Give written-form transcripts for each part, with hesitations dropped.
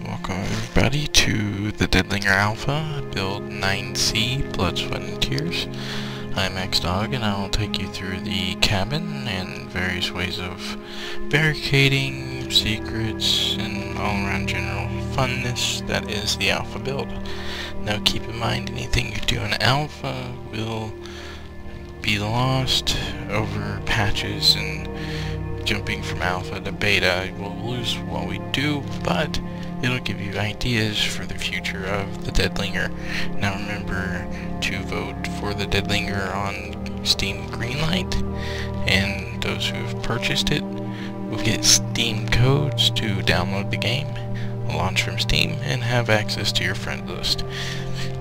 Welcome everybody to the Linger Alpha, build 9C, Blood, Sweat, and Tears. I'm X-Dog and I will take you through the cabin and various ways of barricading, secrets, and all-around general funness that is the Alpha build. Now keep in mind, anything you do in Alpha will be lost over patches, and jumping from Alpha to Beta will lose what we do, but it'll give you ideas for the future of the Linger. Now remember to vote for the Linger on Steam Greenlight, and those who have purchased it will get Steam codes to download the game, launch from Steam, and have access to your friend list.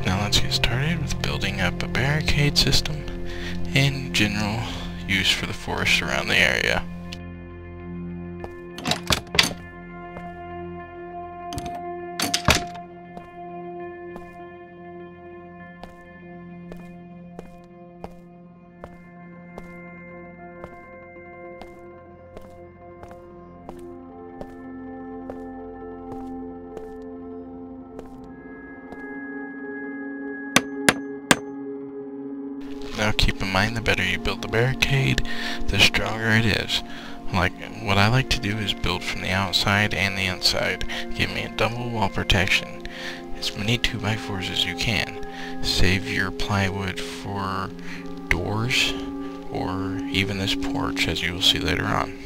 Now let's get started with building up a barricade system and general use for the forest around the area. Now keep in mind, the better you build the barricade, the stronger it is. Like, what I like to do is build from the outside and the inside. Give me a double wall protection. As many 2x4s as you can. Save your plywood for doors, or even this porch, as you will see later on.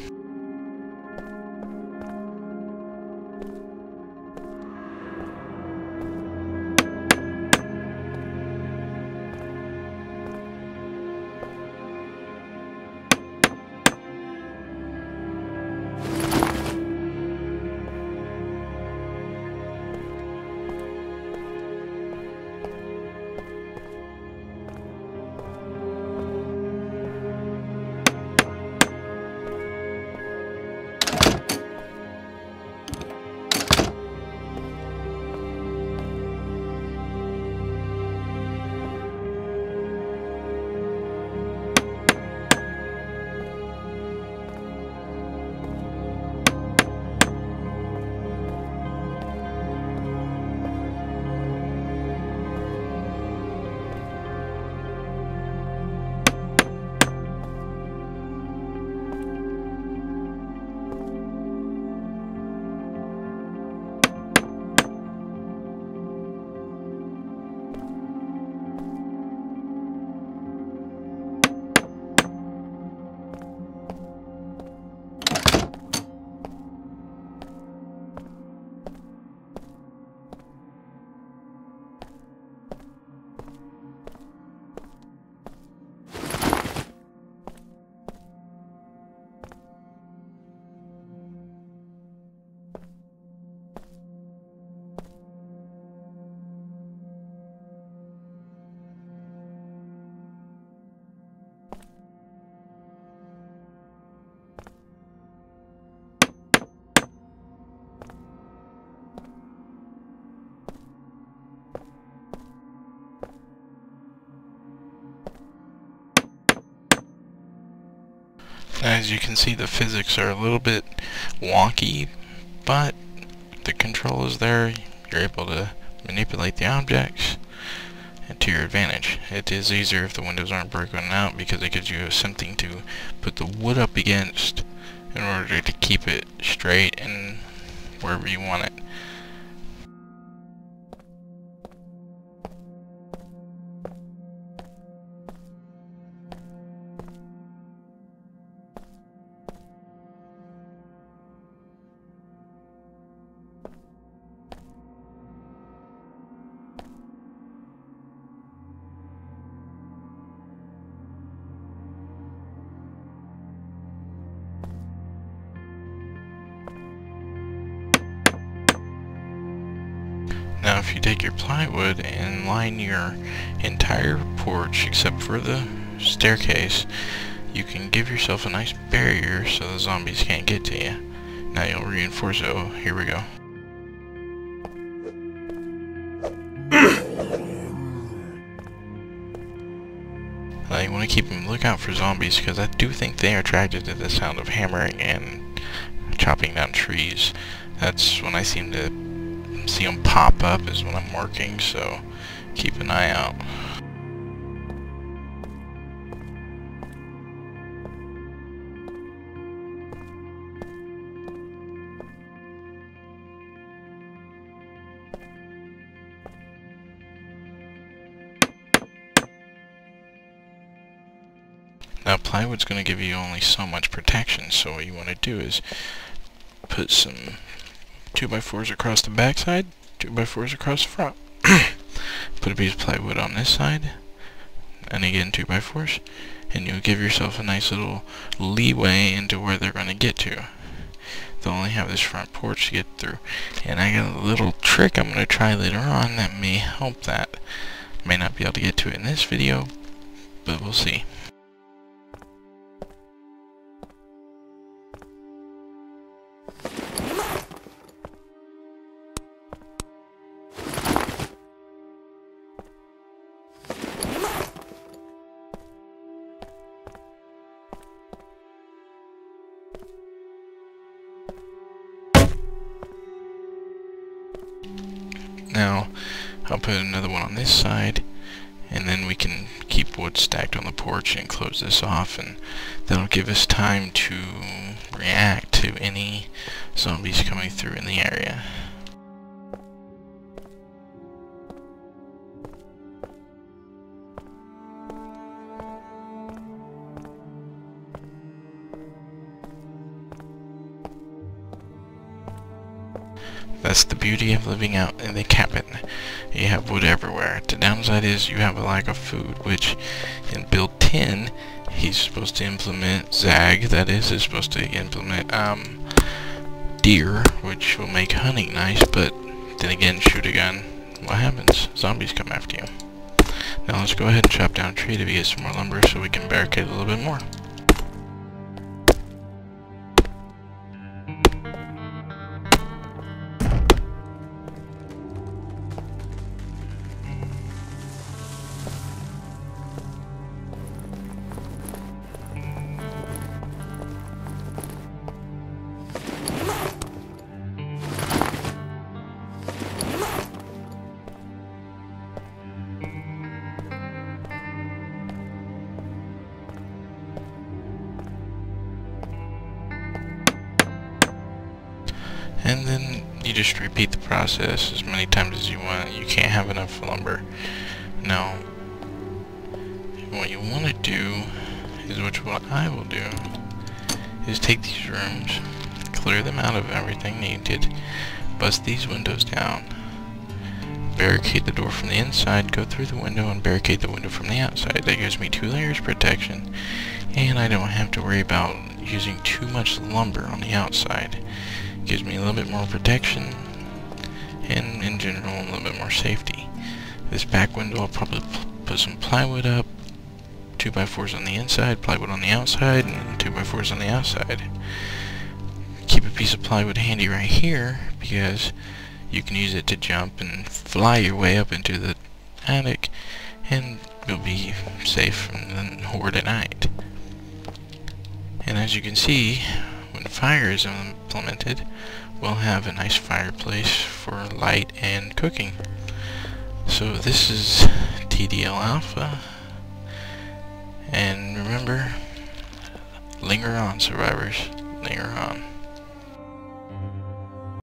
As you can see, the physics are a little bit wonky, but the control is there. You're able to manipulate the objects to your advantage. It is easier if the windows aren't broken out, because it gives you something to put the wood up against in order to keep it straight and wherever you want it. Now if you take your plywood and line your entire porch except for the staircase, you can give yourself a nice barrier so the zombies can't get to you. Now you'll reinforce it. Oh, here we go. You want to keep them lookout for zombies, because I do think they are attracted to the sound of hammering and chopping down trees. That's when I seem to see them pop up is when I'm working, so keep an eye out. Now plywood's going to give you only so much protection, so what you want to do is put some 2x4s across the back side, 2x4s across the front. Put a piece of plywood on this side, and again 2x4s, and you'll give yourself a nice little leeway into where they're going to get to. They'll only have this front porch to get through, and I got a little trick I'm going to try later on that may help that. May not be able to get to it in this video, but we'll see. Now, I'll put another one on this side, and then we can keep wood stacked on the porch and close this off, and that'll give us time to react to any zombies coming through in the area. That's the beauty of living out in the cabin. You have wood everywhere. The downside is you have a lack of food, which in build 10, he's supposed to implement Zag, that is supposed to implement deer, which will make hunting nice, but then again, shoot a gun, what happens? Zombies come after you. Now let's go ahead and chop down a tree to get some more lumber so we can barricade a little bit more. And then you just repeat the process as many times as you want. You can't have enough lumber. Now, what you want to do is, which what I will do, is take these rooms, clear them out of everything needed, bust these windows down, barricade the door from the inside, go through the window, and barricade the window from the outside. That gives me 2 layers of protection, and I don't have to worry about using too much lumber on the outside. Gives me a little bit more protection, and in general a little bit more safety. This back window I'll probably put some plywood up, 2x4s on the inside, plywood on the outside, and 2x4s on the outside. Keep a piece of plywood handy right here, because you can use it to jump and fly your way up into the attic, and you'll be safe from the horde at night. And as you can see, when fire is implemented, we'll have a nice fireplace for light and cooking. So this is TDL Alpha, and remember, linger on, survivors, linger on.